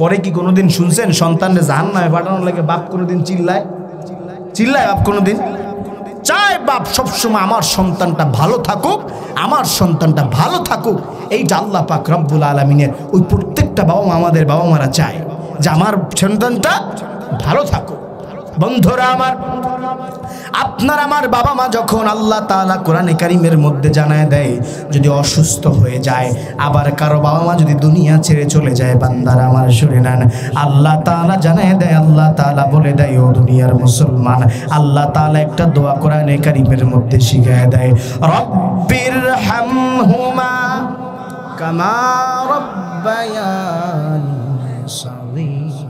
করে কি কোনোদিন শুনছেন সন্তানরে জাহান্নামে পাঠানোর লাগে বাপ কোনোদিন চিল্লায়? চিল্লায় বাপ কোনোদিন? চায় বাপ সবসময় আমার সন্তানটা ভালো থাকুক, আমার সন্তানটা ভালো থাকুক। এইটা আল্লাহ পাক রব্বুল আলামিনের ওই প্রত্যেকটা বাবা মা আমাদের বাবা মারা চায় যে আমার সন্তানটা ভালো থাকুক। বন্ধুরা আমার, আপনার আমার বাবা মা যখন আল্লাহ তাআলা কোরআনে কারীমের মধ্যে জানায় দেয় যদি অসুস্থ হয়ে যায়, আবার কারো বাবা মা যদি দুনিয়া ছেড়ে চলে যায়, বান্দারা আমার শুনে নেন, আল্লাহ তাআলা জানায় দেয়, আল্লাহ তাআলা বলে দেয় ও দুনিয়ার মুসলমান, আল্লাহ তাআলা একটা দোয়া কোরআনে কারীমের মধ্যে শিখায় দেয়, রব্বিরহামহুমা কামা রাব্বায়ানি সগীরা।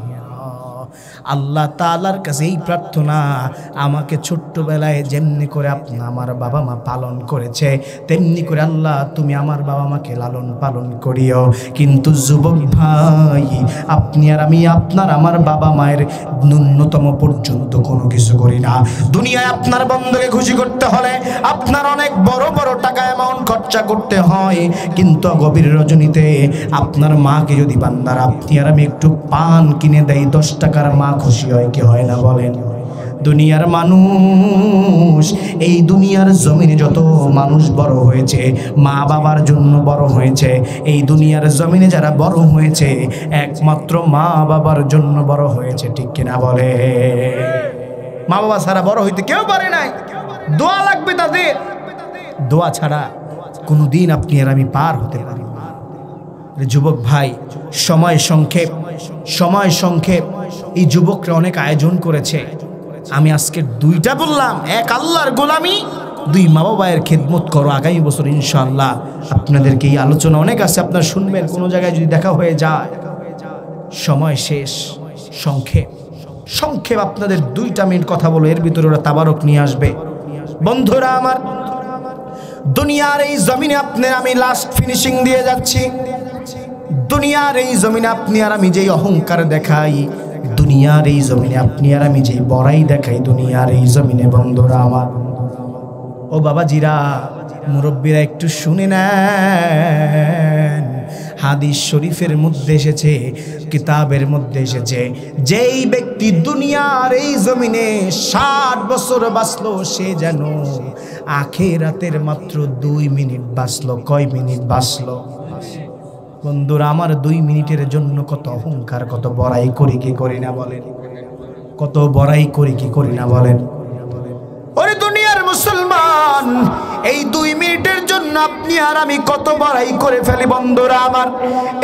আল্লাহ তাআলার কাছে এই প্রার্থনা, আমাকে ছোট্টবেলায় যেমনি করে আপনি আমার বাবা মা পালন করেছে তেমনি করে আল্লাহ তুমি আমার বাবা মাকে লালন পালন করিও। কিন্তু যুবক ভাই, আপনি আর আমি আপনার আমার বাবা মায়ের ন্যূনতম পর্যন্ত কোনো কিছু করি না। দুনিয়ায় আপনার বন্ধুকে খুশি করতে হলে আপনার অনেক বড় বড় টাকা অ্যামাউন্ট খরচা করতে হয়, কিন্তু গভীর রজনীতে আপনার মাকে যদি বান্দার আপনি আর আমি একটু পান কিনে দেয় 10 টাকার মা খুশি হয় কি হয় না বলেন? দুনিয়ার মানুষ, এই দুনিয়ার জমিনে যত মানুষ বড় হয়েছে মা বাবার জন্য বড় হয়েছে। এই দুনিয়ার জমিনে যারা বড় হয়েছে একমাত্র মা বাবার জন্য বড় হয়েছে, ঠিক কিনা বলে? মা বাবা ছাড়া বড় হইতে কেউ পারে নাই, দোয়া লাগবে তাদের। দোয়া ছাড়া কোনোদিন আপনি আর আমি পার হতে পারি না। যুবক ভাই, সময় সংক্ষেপ, সময় সংক্ষেপ। এই যুবকরা অনেক আয়োজন করেছে, আমি আজকে 2টা বললাম, এক আল্লাহর গোলামি, 2 মা বাবার খেদমত করো। আগামী বছর ইনশাআল্লাহ আপনাদেরকে এই আলোচনা অনেক আছে, আপনারা শুনবেন। কোনো জায়গায় যদি দেখা হয়ে যায়, সময় শেষ, সংক্ষেপ সংক্ষেপ আপনাদের 2টা মিনিট কথা বলো, এর ভিতরে ওরা তাবারক নিয়ে আসবে। বন্ধুরা আমার, দুনিয়ার এই জমিনে আপনার আমি লাস্ট ফিনিশিং দিয়ে যাচ্ছি। দুনিয়ার এই জমিনে আপনি আর আমি যেই অহংকার দেখাই, দুনিয়ার এই জমিনে আপনি আর আমি যেই বড়াই দেখাই, দুনিয়ার এই জমিনে বন্ধুরা আমার, ও বাবাজিরা, মুরব্বীরা একটু শুনে নেন। হাদিস শরীফের মধ্যে এসেছে, কিতাবের মধ্যে এসেছে, যেই ব্যক্তি দুনিয়ার এই জমিনে 60 বছর বাঁচলো সে যেন আখিরাতের মাত্র 2 মিনিট বাঁচলো। কয় মিনিট বাঁচলো? বন্ধুরা আমার, 2 মিনিটের জন্য কত অহংকার, কত বড়াই করি কি করি না বলেন? কত বড়াই করি কি করি না বলেন? ওরে দুনিয়ার মুসলমান, এই 2 মিনিটের জন্য জন্য আপনি আর আমি কত বড়াই করে ফেলি বন্ধুরা আমার।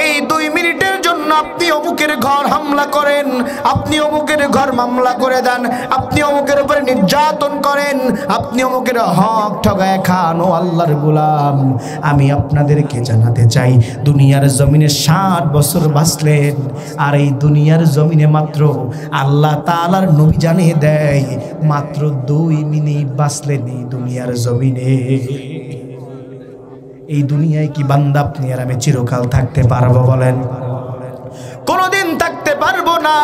এই 2 মিনিটের জন্য আপনি অমুকের ঘর হামলা করেন, আপনি অমুকের ঘর মামলা করে দেন, আপনি অমুকের উপরে নির্যাতন করেন, আপনি অমুকের হক ঠগায় খান। ও আল্লাহর গোলাম, আমি আপনাদেরকে জানাতে চাই, দুনিয়ার জমিনে 60 বছর বাঁচলেন, আর এই দুনিয়ার জমিনে মাত্র আল্লাহ তাআলার নবী জানিয়ে দেয় মাত্র 2 মিনিট বাঁচলেন এই দুনিয়ার জমিনে। এই দুনিয়ায় কি বান্দা আপনি আর আমি চিরকাল থাকতে পারবো বলেন? কোনোদিন থাকতে পারবো না।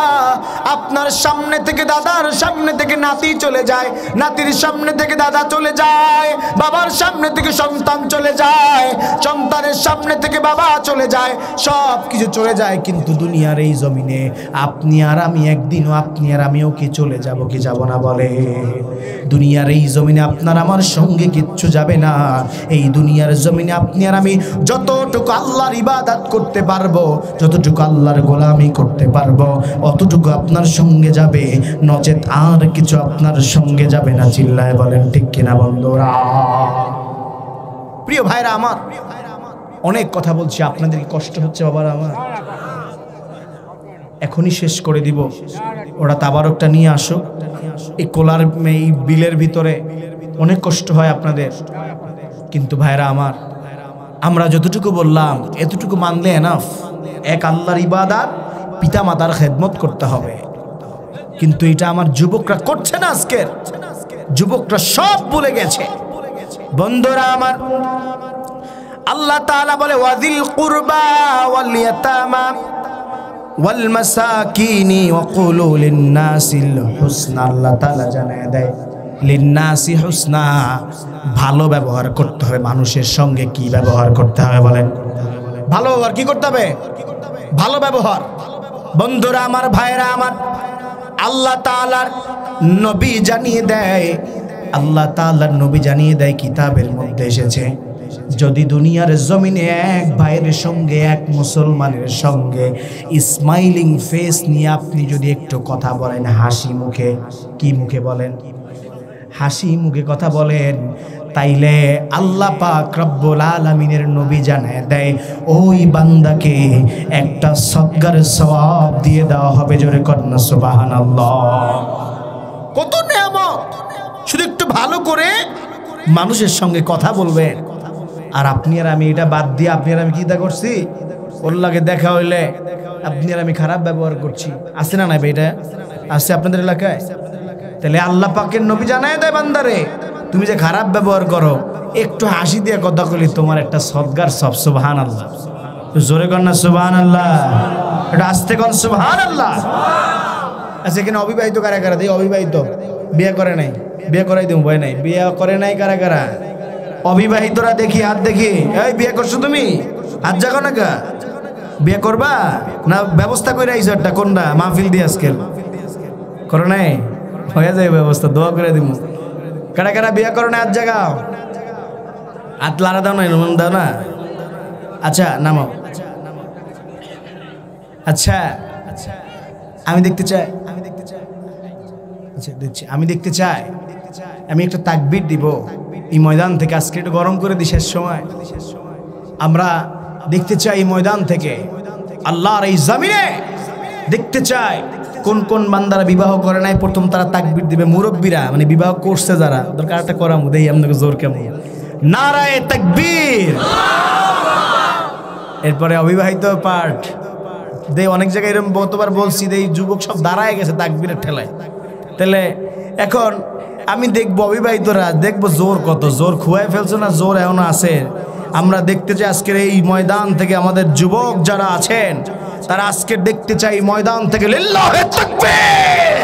আপনার সামনে থেকে দাদার সামনে থেকে নাতি চলে যায়, নাতির সামনে থেকে দাদা চলে যায়, বাবার সামনে থেকে সন্তান চলে যায়, সন্তানের সামনে থেকে বাবা চলে যায়, সব কিছু চলে যায়। কিন্তু দুনিয়ার এই জমিনে আপনি আর আমি একদিনও আপনি আর আমিও কি চলে যাব কি যাব না বলে? দুনিয়ার এই জমিনে আপনার আমার সঙ্গে কিচ্ছু যাবে না। এই দুনিয়ার জমিনে আপনি আর আমি যতটুকু আল্লাহর ইবাদত করতে পারবো, যতটুকু আল্লাহর গোলামি করতে পারবো, অতটুকু আপনার সঙ্গে যাবে, নচেত আর কিছু আপনার সঙ্গে যাবে না। চিল্লায় বলেন ঠিক কিনা বন্ধুরা? প্রিয় ভাইরা আমার, অনেক কথা বলছি, আপনাদের কি কষ্ট হচ্ছে বাবারা আমার? এখনই শেষ করে দিব। ওরা তাবারকটা নিয়ে আসুক। এই কোলার এই বিলের ভিতরে অনেক কষ্ট হয় আপনাদের, কিন্তু ভাইরা আমার, আমরা যতটুকু বললাম এতটুকু মানলে এনাফ। এক আল্লাহর ইবাদত, পিতা মাতার খেদমত করতে হবে, কিন্তু এটা আমার যুবকরা করছে না। আজকের যুবকরা সব ভুলে গেছে। বন্ধুরা আমার, আল্লাহ তাআলা বলে ওয়াযিল কুরবা ওয়াল ইয়াতামা ওয়াল মাসাকিনি ওয়া কুলু লিন-নাসিল হুসনা। আল্লাহ তাআলা জানায় দেয় লিন-নাসি হুসনা, ভালো ব্যবহার করতে হবে মানুষের সঙ্গে। কি ব্যবহার করতে হবে বলেন? ভালো ব্যবহার। কি করতে হবে? ভালো ব্যবহার। বন্ধুরা আমার, ভাইরা আমার, আল্লাহ তাআলার নবী জানিয়ে দেয়, আল্লাহ তাআলার নবী জানিয়ে দেয়, কিতাবের মধ্যে এসেছে, যদি দুনিয়ার জমিনে এক ভাইয়ের সঙ্গে, এক মুসলমানের সঙ্গে স্মাইলিং ফেস নিয়ে আপনি যদি একটু কথা বলেন, হাসি মুখে, কি মুখে বলেন? হাসি মুখে কথা বলেন, তাইলে আল্লাহ পাক রব্বুল আলামিনের নবী জানায় দেয় ওই বান্দাকে একটা সদকার সওয়াব দিয়ে দেওয়া হবে। জোরে কন্না সুবহানাল্লাহ। কত নিয়ামত! শুধু একটু ভালো করে মানুষের সঙ্গে কথা বলবেন। আর আপনি আর আমি এটা বাদ দিয়ে আপনি আর আমি কি করছি? ওর লাগে দেখা হইলে আপনি আর আমি খারাপ ব্যবহার করছি। আছে না নাই? এটা আছে আপনাদের এলাকায়? তাহলে আল্লাহ পাকের নবী জানায় দেয়, বান্দারে তুমি যে খারাপ ব্যবহার করো, একটু হাসি দিয়ে কথা বলি, তোমার একটা সদকার সব। সুবহানাল্লাহ। জোরে কর না সুবহানাল্লাহ, এটা আস্তে কর সুবহানাল্লাহ। আচ্ছা, এখানে অবিবাহিত কারা কারা? দেই অবিবাহিত, বিয়ে করে নাই, বিয়ে করাই দেব, ভয় নাই। বিয়ে করে নাই কারা কারা? অবিবাহিতরা দেখি, হাত দেখি। এই বিয়ে করছো তুমি? হাত জাগো না কা? বিয়ে করবা না ব্যবস্থা করে আইছো একটা? কোনটা মাহফিল দিয়ে আজকে করো নাই? হয়ে যায় ব্যবস্থা, দোয়া করে দিব। কারা কারা বিয়ে করো না? হাত জাগাও। হাত লাড়া দাও না, এমন দাও না। আচ্ছা নামো। আচ্ছা আমি দেখতে চাই, আচ্ছা দেখছি, আমি দেখতে চাই, আমি একটা তাকবীর দিব এই ময়দান থেকে। আজকে একটু গরম করে দিই, শেষ সময় আমরা দেখতে চাই এই ময়দান থেকে, আল্লাহর এই জমিনে দেখতে চাই কোন কোন বান্দারা বিবাহ করে নাই। প্রথম তারা তাকবীর দিবে, মুরব্বীরা, মানে বিবাহ করছে যারা। দরকার একটা করাম দেই আপনাকে জোর কেমন? নারায়ে তাকবীর। এরপরে অবিবাহিত পার্ট দে। অনেক জায়গায় এরকম বহুতবার বলছি, এই যুবক সব দাঁড়ায় গেছে তাকবীরের ঠেলায়। তাহলে এখন আমি দেখবো অবিবাহিতরা, দেখবো জোর কত, জোর খুয়াই ফেলছে না জোর এখনো আছে। আমরা দেখতে চাই আজকের এই ময়দান থেকে আমাদের যুবক যারা আছেন, তারা আজকে দেখতে চাই ময়দান থেকে লিল্লাহে তাকবীর,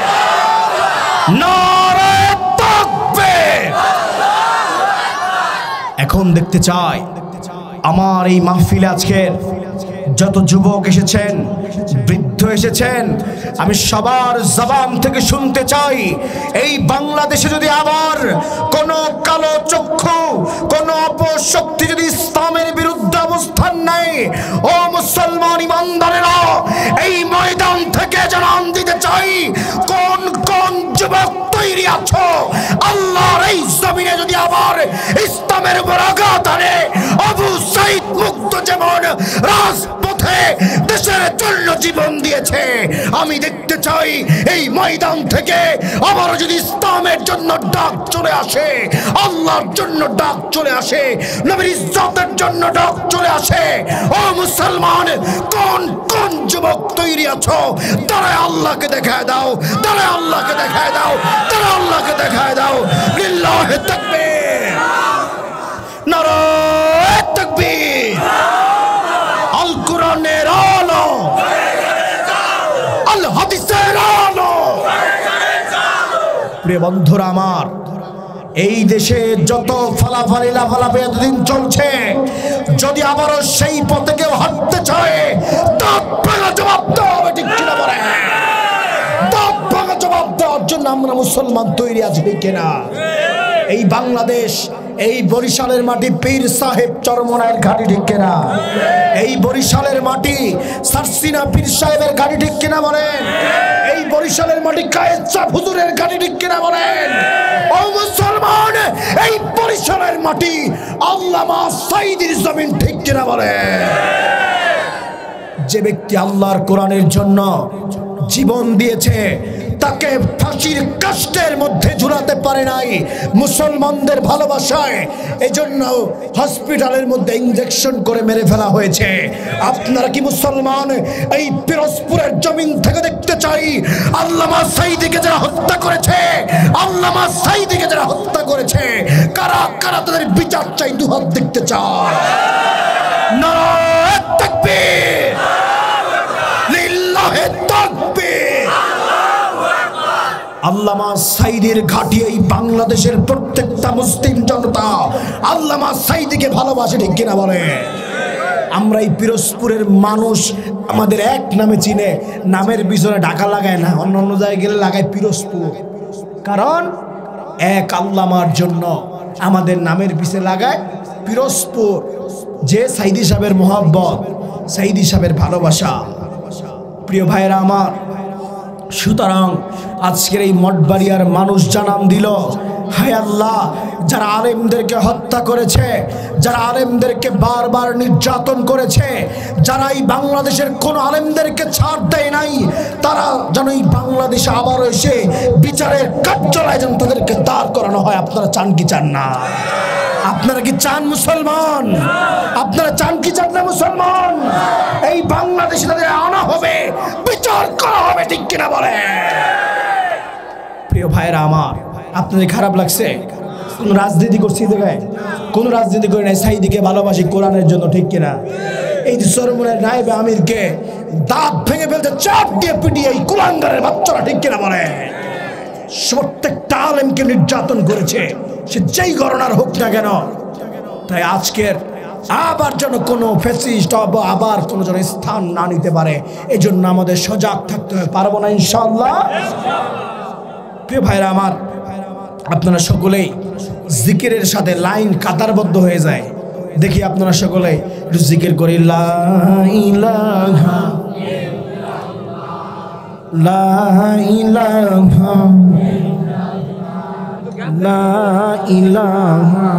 নারায়ে তাকবীর। এখন দেখতে চাই আমার এই মাহফিলে আজকের যত যুবক এসেছেন, বৃদ্ধ এসেছেন, আমি সবার জবান থেকে শুনতে চাই, এই বাংলাদেশে যদি আবার কোন কালো চক্ষু, কোন অপশক্তি যদি ইসলামের বিরুদ্ধে অবস্থান নেয়, ও মুসলমান ইমানদারেরা, এই ময়দান থেকে জানান দিতে চাই, কোন কোন যুবক তৈরি আছো আল্লাহর এই জমিনে যদি আবার ইসলামের উপর আঘাত আনে। আবু সাইদ মুগ্ধ যেমন রাজপথে দেশের জন্য জীবন দিয়েছে, আমি দেখতে চাই এই ময়দান থেকে আবার যদি ইসলামের জন্য ডাক চলে আসে, আল্লাহর জন্য ডাক চলে আসে, নবীর ইজ্জতের জন্য ডাক চলে আসে। ও মুসলমান, কোন কোন যুবক তৈরি আছো? তারা আল্লাহকে দেখায় দাও, তারা আল্লাহকে দেখায় দাও, তারা আল্লাহকে দেখায় দাও। লিল্লাহি তাকবীর, নারায়ে তাকবীর। আল কোরআনের আলো, আল হাদিসের আলো। প্রিয় বন্ধুরা আমার, এই দেশে যত ফালাফালি লাফালাফি এতদিন চলছে, যদি আবারও সেই পথে কেউ হাঁটতে চায়, তার ভাঙা জবাব দেওয়া হবে, ঠিক কিনা বলে? তার ভাঙা জবাব দেওয়ার জন্য আমরা মুসলমান তৈরি আছি, ঠিক কিনা? এই বাংলাদেশ, এই বরিশালের মাটি পীর সাহেব চরমনায়ের ঘাটি, ঠিক কিনা? এই বরিশালের মাটি সারসিনা পীর সাহেবের ঘাটি, ঠিক কিনা বলেন? এই বরিশালের মাটি কায়েদ শাহ হুজুরের ঘাটি, ঠিক কিনা বলেন? ও মুসলমান, এই বরিশালের মাটি আল্লামা সাঈদীর জমিন, ঠিক কিনা বলেন? যে ব্যক্তি আল্লাহর কোরআনের জন্য জীবন দিয়েছে, তাকে ফাঁসির কাষ্ঠের মধ্যে ঝুলাতে পারে নাই মুসলমানদের ভালোবাসায়, এজন্য হসপিটালের মধ্যে ইনজেকশন করে মেরে ফেলা হয়েছে। আপনারা কি মুসলমান এই পিরোজপুরের জমিন থেকে দেখতে চাই আল্লামা সাঈদীকে যারা হত্যা করেছে, আল্লামা সাঈদীকে যারা হত্যা করেছে, কারা কারা তাদের বিচার চাই? দুহাত দেখতে চায়। নারায়ে তাকবীর, লিল্লাহি তাকবীর। আল্লামা সাঈদীর ঘাঁটি এই বাংলাদেশের প্রত্যেকটা মুসলিম জনতা আল্লামা সাঈদীকে ভালোবাসে, ঠিক কিনা বলে? আমরা এই পিরোজপুরের মানুষ আমাদের এক নামে চিনে, নামের পিছনে ঢাকা লাগায় না, অন্য অন্য জায়গায় গেলে লাগায় পিরোজপুর। কারণ এক আল্লামার জন্য আমাদের নামের পিছে লাগায় পিরোজপুর। যে সাঈদী সাহেবের মোহাব্বত, সাঈদী সাহেবের ভালোবাসা। প্রিয় ভাইরা আমার, সুতরাং আজকের এই মঠবাড়িয়ার মানুষ জানান দিল, হায় আল্লাহ, যারা আলেমদেরকে হত্যা করেছে, যারা আলেমদেরকে বারবার নির্যাতন করেছে, যারা এই বাংলাদেশের কোন আলেমদেরকে ছাড় দেয় নাই, তারা যেন এই বাংলাদেশে আবার এসে বিচারের কার্যালয়ে যেন তাদেরকে দাঁড় করানো হয়। আপনারা চান কি চান না? আপনারা কি চান মুসলমান? আপনারা চান কি চান না মুসলমান? এই বাংলাদেশে তাদের আনা হবে, বিচার করা হবে, ঠিক কিনা বলে? প্রিয় ভাইরা আমার, আপনাদের খারাপ লাগছে? কোন রাজনীতি করছি দেখায়? কোন রাজনীতি করে নাই, সাঈদীকে ভালোবাসি কোরআনের জন্য, ঠিক কিনা? এই যে চরমনায়ের নায়েবে আমিরকে দাঁত ভেঙে ফেলতে চাপ দিয়ে পিটিয়ে এই কুলাঙ্গারের বাচ্চারা, ঠিক কিনা বলে? প্রত্যেকটা আলেমকে নির্যাতন করেছে, সে যেই গণনার হোক না কেন। তাই আজকের আবার যেন কোনো ফ্যাসিস্ট আবার কোনো যেন স্থান না নিতে পারে, এই জন্য আমাদের সজাগ থাকতে হবে। পারবো না ইনশাআল্লাহ? প্রিয় ভাইরা আমার, আপনারা সকলেই জিকিরের সাথে লাইন কাতারবদ্ধ হয়ে যায়। দেখি আপনারা সকলেই একটু জিকির করি, লা ইলাহা লা ইলাহা লা ইলাহা